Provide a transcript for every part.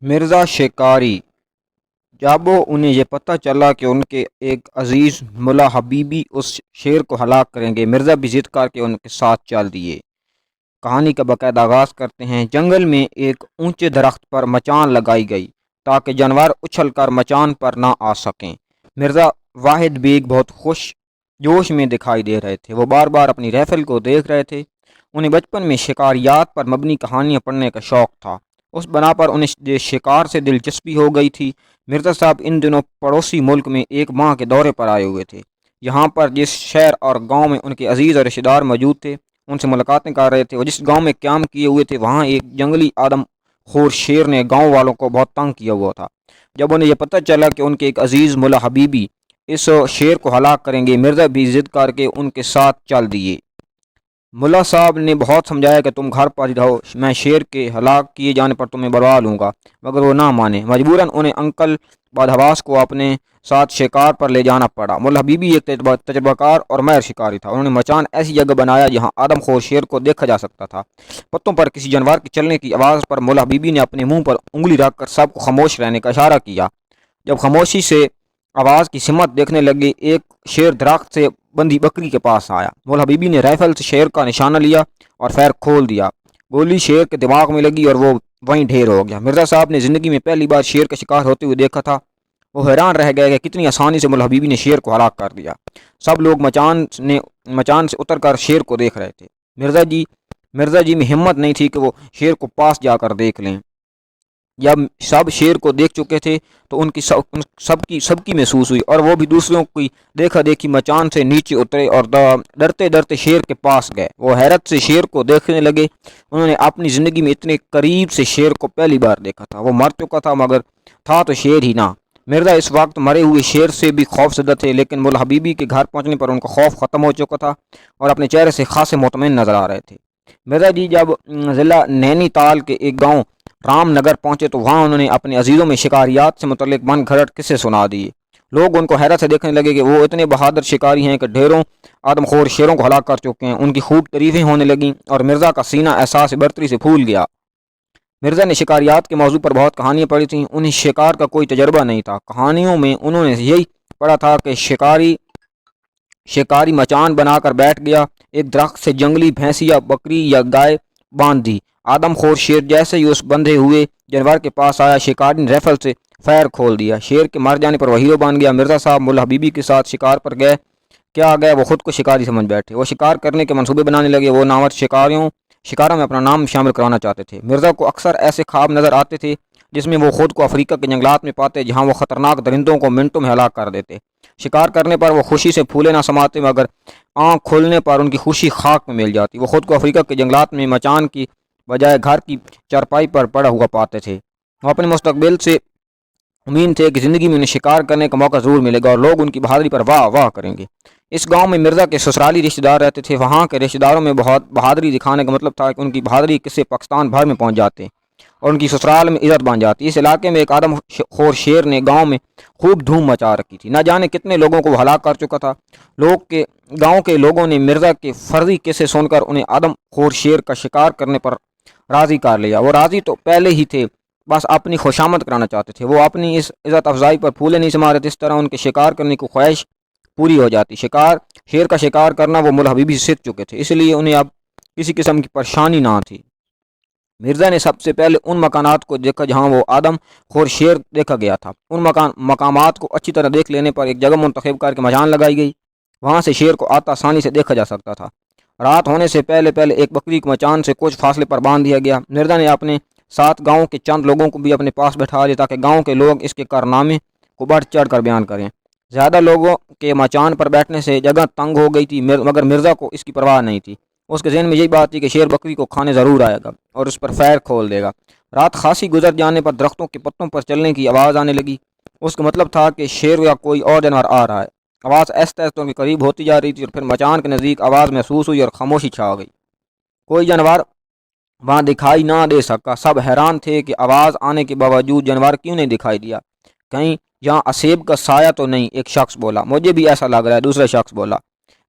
مرزا شکاری جب انہیں یہ پتہ چلا کہ ان کے ایک عزیز ملا حبیبی اس شیر کو ہلاک کریں گے، مرزا بھی ضد کر کے ان کے ساتھ چل دیے۔ کہانی کا باقاعدہ آغاز کرتے ہیں۔ جنگل میں ایک اونچے درخت پر مچان لگائی گئی تاکہ جانور اچھل کر مچان پر نہ آ سکیں۔ مرزا واحد بیگ بہت خوش جوش میں دکھائی دے رہے تھے۔ وہ بار بار اپنی رائفل کو دیکھ رہے تھے۔ انہیں بچپن میں شکاریات پر مبنی کہانیاں پڑھنے کا شوق تھا، اس بنا پر انہیں شکار سے دلچسپی ہو گئی تھی۔ مرزا صاحب ان دنوں پڑوسی ملک میں ایک ماہ کے دورے پر آئے ہوئے تھے۔ یہاں پر جس شہر اور گاؤں میں ان کے عزیز اور رشتہ دار موجود تھے، ان سے ملاقاتیں کر رہے تھے۔ وہ جس گاؤں میں قیام کیے ہوئے تھے، وہاں ایک جنگلی آدم خور شیر نے گاؤں والوں کو بہت تنگ کیا ہوا تھا۔ جب انہیں یہ پتہ چلا کہ ان کے ایک عزیز ملا حبیبی اس شیر کو ہلاک کریں گے، مرزا بھی ضد کر کے ان کے ساتھ چل دیے۔ ملا صاحب نے بہت سمجھایا کہ تم گھر پر رہو، میں شیر کے ہلاک کیے جانے پر تمہیں بروا لوں گا، مگر وہ نہ مانے۔ مجبوراً انہیں انکل بدحواس کو اپنے ساتھ شکار پر لے جانا پڑا۔ ملا حبیبی ایک تجربہ کار اور ماہر شکاری تھا۔ انہوں نے مچان ایسی جگہ بنایا جہاں آدم خور شیر کو دیکھا جا سکتا تھا۔ پتوں پر کسی جانور کے چلنے کی آواز پر ملا حبیبی نے اپنے منہ پر انگلی رکھ کر سب کو خاموش رہنے کا اشارہ کیا۔ جب خاموشی سے آواز کی سمت دیکھنے لگے، ایک شیر درخت سے بندھی بکری کے پاس آیا۔ مولا حبیبی نے رائفل سے شیر کا نشانہ لیا اور فیر کھول دیا۔ گولی شیر کے دماغ میں لگی اور وہ وہیں ڈھیر ہو گیا۔ مرزا صاحب نے زندگی میں پہلی بار شیر کا شکار ہوتے ہوئے دیکھا تھا۔ وہ حیران رہ گئے کہ کتنی آسانی سے مولا حبیبی نے شیر کو ہلاک کر دیا۔ سب لوگ مچان سے اتر کر شیر کو دیکھ رہے تھے۔ مرزا جی میں ہمت نہیں تھی کہ وہ شیر کو پاس جا کر دیکھ لیں۔ جب سب شیر کو دیکھ چکے تھے تو ان کی سب کی محسوس ہوئی، اور وہ بھی دوسروں کی دیکھا دیکھی مچان سے نیچے اترے اور ڈرتے ڈرتے شیر کے پاس گئے۔ وہ حیرت سے شیر کو دیکھنے لگے۔ انہوں نے اپنی زندگی میں اتنے قریب سے شیر کو پہلی بار دیکھا تھا۔ وہ مر چکا تھا مگر تھا تو شیر ہی نہ۔ مرزا اس وقت مرے ہوئے شیر سے بھی خوف زدہ تھے، لیکن مولا حبیبی کے گھر پہنچنے پر ان کا خوف ختم ہو چکا تھا اور اپنے چہرے سے خاصے مطمئن نظر آ رہے تھے۔ مرزا جی جب ضلع نینی تال کے ایک گاؤں رام نگر پہنچے تو وہاں انہوں نے اپنے عزیزوں میں شکاریات سے متعلق من گھڑت قصے سنا دیے۔ لوگ ان کو حیرت سے دیکھنے لگے کہ وہ اتنے بہادر شکاری ہیں کہ ڈھیروں آدم خور شیروں کو ہلاک کر چکے ہیں۔ ان کی خوب تعریفیں ہونے لگیں اور مرزا کا سینہ احساس برتری سے پھول گیا۔ مرزا نے شکاریات کے موضوع پر بہت کہانیاں پڑھی تھیں۔ انہیں شکار کا کوئی تجربہ نہیں تھا۔ کہانیوں میں انہوں نے یہی پڑھا تھا کہ شکاری مچان بنا کر بیٹھ گیا، ایک درخت سے جنگلی بھینس یا بکری یا گائے باندھ دی۔ آدم خور شیر جیسے ہی اس بندھے ہوئے جانور کے پاس آیا، شکاری نے ریفل سے فیر کھول دیا۔ شیر کے مر جانے پر وہ ہیرو بن گیا۔ مرزا صاحب مولا حبیبی کے ساتھ شکار پر گئے وہ خود کو شکاری سمجھ بیٹھے۔ وہ شکار کرنے کے منصوبے بنانے لگے۔ وہ نامور شکاروں میں اپنا نام شامل کرانا چاہتے تھے۔ مرزا کو اکثر ایسے خواب نظر آتے تھے جس میں وہ خود کو افریقہ کے جنگلات میں پاتے، جہاں وہ خطرناک درندوں کو منٹوں میں ہلاک کر دیتے۔ شکار کرنے پر وہ خوشی سے پھولے نہ سماتے، مگر آنکھ کھولنے پر ان کی خوشی خاک میں مل جاتی۔ وہ خود کو افریقہ کے جنگلات میں مچان کی بجائے گھر کی چارپائی پر پڑا ہوا پاتے تھے۔ وہ اپنے مستقبل سے امید تھے کہ زندگی میں انہیں شکار کرنے کا موقع ضرور ملے گا اور لوگ ان کی بہادری پر واہ واہ کریں گے۔ اس گاؤں میں مرزا کے سسرالی رشتہ دار رہتے تھے۔ وہاں کے رشتہ داروں میں بہت بہادری دکھانے کا مطلب تھا کہ ان کی بہادری قصے پاکستان بھر میں پہنچ جاتے اور ان کی سسرال میں عزت بن جاتی۔ اس علاقے میں ایک آدم خور شیر نے گاؤں میں خوب دھوم مچا رکھی تھی۔ نہ جانے کتنے لوگوں کو وہ ہلاک کر چکا تھا۔ گاؤں کے لوگوں نے مرزا کے فرضی قصے سن کر انہیں آدم خور شیر کا شکار کرنے پر راضی کر لیا۔ وہ راضی تو پہلے ہی تھے، بس اپنی خوشامد کرانا چاہتے تھے۔ وہ اپنی اس عزت افزائی پر پھولے نہیں سما رہے تھے۔ اس طرح ان کے شکار کرنے کی خواہش پوری ہو جاتی۔ شیر کا شکار کرنا وہ مولا حبیبی سے سیکھ چکے تھے، اس لیے انہیں اب کسی قسم کی پریشانی نہ تھی۔ مرزا نے سب سے پہلے ان مکانات کو دیکھا جہاں وہ آدم خور شیر دیکھا گیا تھا۔ ان مقامات کو اچھی طرح دیکھ لینے پر ایک جگہ منتخب کر کے مچان لگائی گئی۔ وہاں سے شیر کو آسانی سے دیکھا جا سکتا تھا۔ رات ہونے سے پہلے ایک بکری کو مچان سے کچھ فاصلے پر باندھ دیا گیا۔ مرزا نے اپنے ساتھ گاؤں کے چند لوگوں کو بھی اپنے پاس بٹھا لیا تاکہ گاؤں کے لوگ اس کے کارنامے کو بڑھ چڑھ کر بیان کریں۔ زیادہ لوگوں کے مچان پر بیٹھنے سے جگہ تنگ ہو گئی تھی، مگر مرزا کو اس کی پرواہ نہیں تھی۔ اس کے ذہن میں یہی بات تھی کہ شیر بکری کو کھانے ضرور آئے گا اور اس پر فیر کھول دے گا۔ رات خاصی گزر جانے پر درختوں کے پتوں پر چلنے کی آواز آنے لگی۔ اس کا مطلب تھا کہ شیر یا کوئی اور جانور آ رہا ہے۔ آواز آہستہ آہستہ ان کے قریب ہوتی جا رہی تھی اور پھر مچان کے نزدیک آواز محسوس ہوئی اور خاموشی چھا گئی۔ کوئی جانور وہاں دکھائی نہ دے سکا۔ سب حیران تھے کہ آواز آنے کے باوجود جانور کیوں نہیں دکھائی دیا۔ کہیں یہاں اسیب کا سایہ تو نہیں؟ ایک شخص بولا۔ مجھے بھی ایسا لگ رہا ہے، دوسرا شخص بولا۔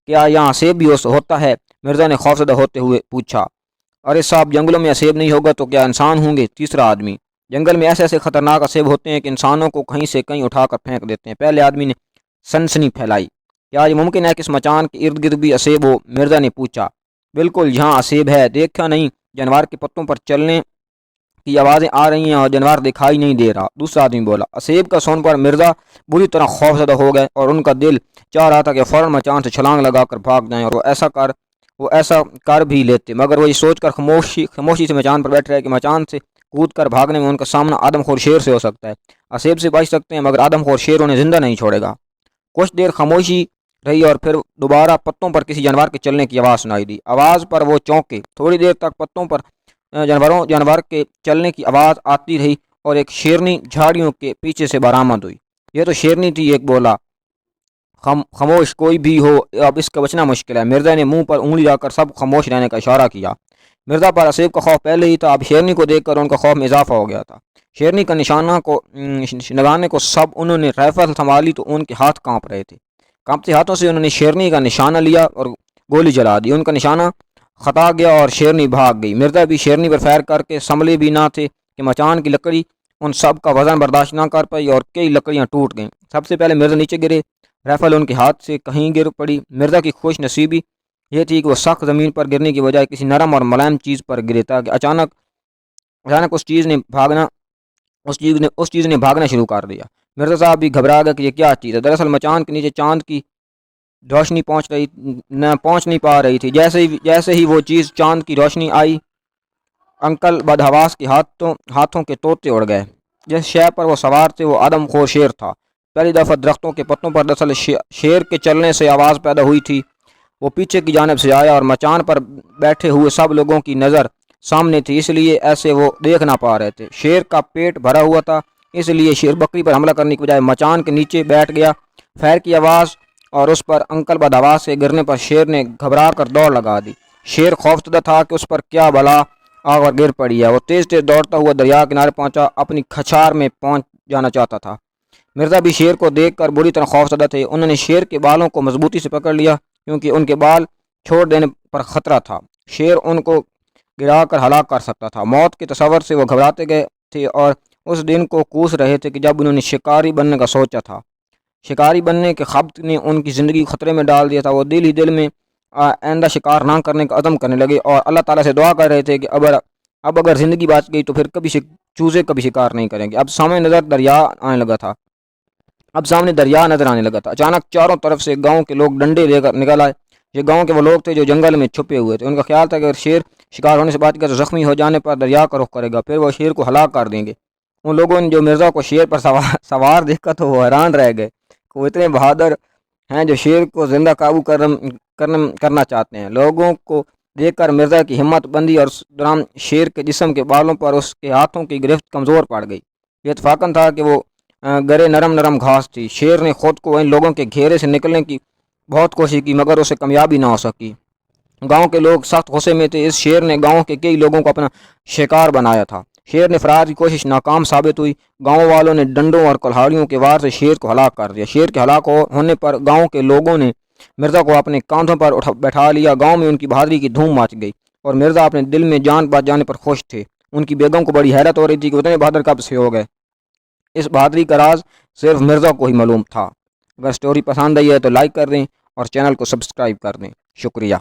کیا یہاں اسیب بھی ہوتا ہے؟ مرزا نے خوفزدہ ہوتے ہوئے پوچھا۔ ارے صاحب، جنگلوں میں اسیب نہیں ہوگا تو کیا انسان ہوں گے؟ تیسرا آدمی جنگل میں ایسے ایسے خطرناک اسیب ہوتے ہیں کہ انسانوں کو کہیں سے کہیں اٹھا کر پھینک دیتے ہیں۔ پہلے آدمی نے سنسنی پھیلائی، کیا یہ ممکن ہے کہ اس مچان کے ارد گرد بھی اسیب ہو؟ مرزا نے پوچھا۔ بالکل، یہاں اسیب ہے، دیکھا نہیں؟ جانور کے پتوں پر چلنے کی آوازیں آ رہی ہیں اور جانور دکھائی نہیں دے رہا۔ دوسرا آدمی بولا۔ اسیب کا سن پر مرزا بری طرح خوفزدہ ہو گئے اور ان کا دل چاہ رہا تھا کہ فوراً مچان سے چھلانگ لگا کر بھاگ جائیں، اور وہ ایسا کر بھی لیتے، مگر وہ یہ سوچ کر خاموشی سے مچان پر بیٹھ رہے کہ مچان سے کود کر بھاگنے میں ان کا سامنا آدم خور شیر سے ہو سکتا ہے۔ اسیب سے بچ سکتے ہیں مگر آدم خور شیر انہیں زندہ نہیں چھوڑے گا۔ کچھ دیر خاموشی رہی اور پھر دوبارہ پتوں پر کسی جانور کے چلنے کی آواز سنائی دی۔ آواز پر وہ چونکے۔ تھوڑی دیر تک پتوں پر جانور کے چلنے کی آواز آتی رہی اور ایک شیرنی جھاڑیوں کے پیچھے سے برآمد ہوئی۔ یہ تو شیرنی تھی، ایک بولا۔ خاموش کوئی بھی ہو، اب اس کا بچنا مشکل ہے۔ مرزا نے منہ پر انگلی لا کر سب خاموش رہنے کا اشارہ کیا۔ مرزا پر اسیب کا خوف پہلے ہی تھا، اب شیرنی کو دیکھ کر ان کا خوف میں اضافہ ہو گیا تھا۔ شیرنی کا نگانے کو سب انہوں نے رائفل سنبھالی تو ان کے ہاتھ کانپ رہے تھے۔ کانپتے ہاتھوں سے انہوں نے شیرنی کا نشانہ لیا اور گولی چلا دی۔ ان کا نشانہ خطا گیا اور شیرنی بھاگ گئی۔ مرزا بھی شیرنی پر فائر کر کے سنبھلے بھی نہ تھے کہ مچان کی لکڑی ان سب کا وزن برداشت نہ کر پائی اور کئی لکڑیاں ٹوٹ گئیں۔ سب سے پہلے مرزا نیچے گرے، رائفل ان کے ہاتھ سے کہیں گر پڑی۔ مرزا کی خوش نصیبی یہ تھی کہ وہ سخت زمین پر گرنے کی بجائے کسی نرم اور ملائم چیز پر گرے تاکہ اچانک اس چیز نے بھاگنا شروع کر دیا۔ مرزا صاحب بھی گھبرا گیا کہ یہ کیا چیز ہے۔ دراصل مچان کے نیچے چاند کی روشنی پہنچ نہیں پا رہی تھی۔ جیسے ہی وہ چیز چاند کی روشنی آئی، انکل بدحواس کے ہاتھوں کے طوطے اڑ گئے۔ جس شے پر وہ سوار تھے وہ آدم خور شیر تھا۔ پہلی دفعہ درختوں کے پتوں پر دراصل شیر کے چلنے سے آواز پیدا ہوئی تھی۔ وہ پیچھے کی جانب سے آیا اور مچان پر بیٹھے ہوئے سب لوگوں کی نظر سامنے تھی، اس لیے ایسے وہ دیکھ نہ پا رہے تھے۔ شیر کا پیٹ بھرا ہوا تھا، اس لیے شیر بکری پر حملہ کرنے کی بجائے مچان کے نیچے بیٹھ گیا۔ فائر کی آواز اور اس پر انکل بدحواس کے گرنے پر شیر نے گھبرا کر دوڑ لگا دی۔ شیر خوفزدہ تھا کہ اس پر کیا بلا آ کر گر پڑی ہے۔ وہ تیز دوڑتا ہوا دریا کنارے پہنچا، اپنی کھچار میں پہنچ جانا چاہتا تھا۔ مرزا بھی شیر کو دیکھ کر بری طرح خوفزدہ تھے۔ انہوں نے شیر کے بالوں کو مضبوطی سے پکڑ لیا کیونکہ ان کے بال چھوڑ دینے پر خطرہ تھا۔ شیر ان کو گرا کر ہلاک کر سکتا تھا۔ موت کے تصور سے وہ گھبراتے گئے تھے اور اس دن کو کوس رہے تھے کہ جب انہوں نے شکاری بننے کا سوچا تھا۔ شکاری بننے کے خبط نے ان کی زندگی خطرے میں ڈال دیا تھا۔ وہ دل ہی دل میں آئندہ شکار نہ کرنے کا عزم کرنے لگے اور اللہ تعالیٰ سے دعا کر رہے تھے کہ اب اگر زندگی بچ گئی تو پھر چوزے کبھی شکار نہیں کریں گے۔ اب سامنے دریا نظر آنے لگا تھا۔ اچانک چاروں طرف سے گاؤں کے لوگ ڈنڈے لے کر نکل آئے۔ یہ گاؤں کے وہ لوگ تھے جو جنگل میں چھپے ہوئے تھے۔ ان کا خیال تھا کہ اگر شیر شکار ہونے سے بچ گیا تو زخمی ہو جانے پر دریا کا رخ کرے گا، پھر وہ شیر کو ہلاک کر دیں گے۔ ان لوگوں نے جو مرزا کو شیر پر سوار دیکھا تو وہ حیران رہ گئے کہ وہ اتنے بہادر ہیں جو شیر کو زندہ قابو کرنا چاہتے ہیں۔ لوگوں کو دیکھ کر مرزا کی ہمت بندی اور اس دوران شیر کے جسم کے بالوں پر اس کے ہاتھوں کی گرفت کمزور پڑ گئی۔ یہ اتفاقاً تھا کہ وہ گرے نرم گھاس تھی۔ شیر نے خود کو ان لوگوں کے گھیرے سے نکلنے کی بہت کوشش کی مگر اسے کامیابی نہ ہو سکی۔ گاؤں کے لوگ سخت غصے میں تھے۔ اس شیر نے گاؤں کے کئی لوگوں کو اپنا شکار بنایا تھا۔ شیر نے فرار کی کوشش ناکام ثابت ہوئی۔ گاؤں والوں نے ڈنڈوں اور کلہاڑیوں کے وار سے شیر کو ہلاک کر دیا۔ شیر کے ہلاک ہونے پر گاؤں کے لوگوں نے مرزا کو اپنے کاندھوں پر بیٹھا لیا۔ گاؤں میں ان کی بہادری کی دھوم مچ گئی اور مرزا اپنے دل میں جان بچ جانے پر خوش تھے۔ ان کی بیگم کو بڑی حیرت ہو رہی تھی کہ اتنے بہادر کب سے ہو گئے۔ اس بہادری کا راز صرف مرزا کو ہی معلوم تھا۔ اگر سٹوری پسند آئی ہے تو لائک کر دیں اور چینل کو سبسکرائب کر دیں۔ شکریہ۔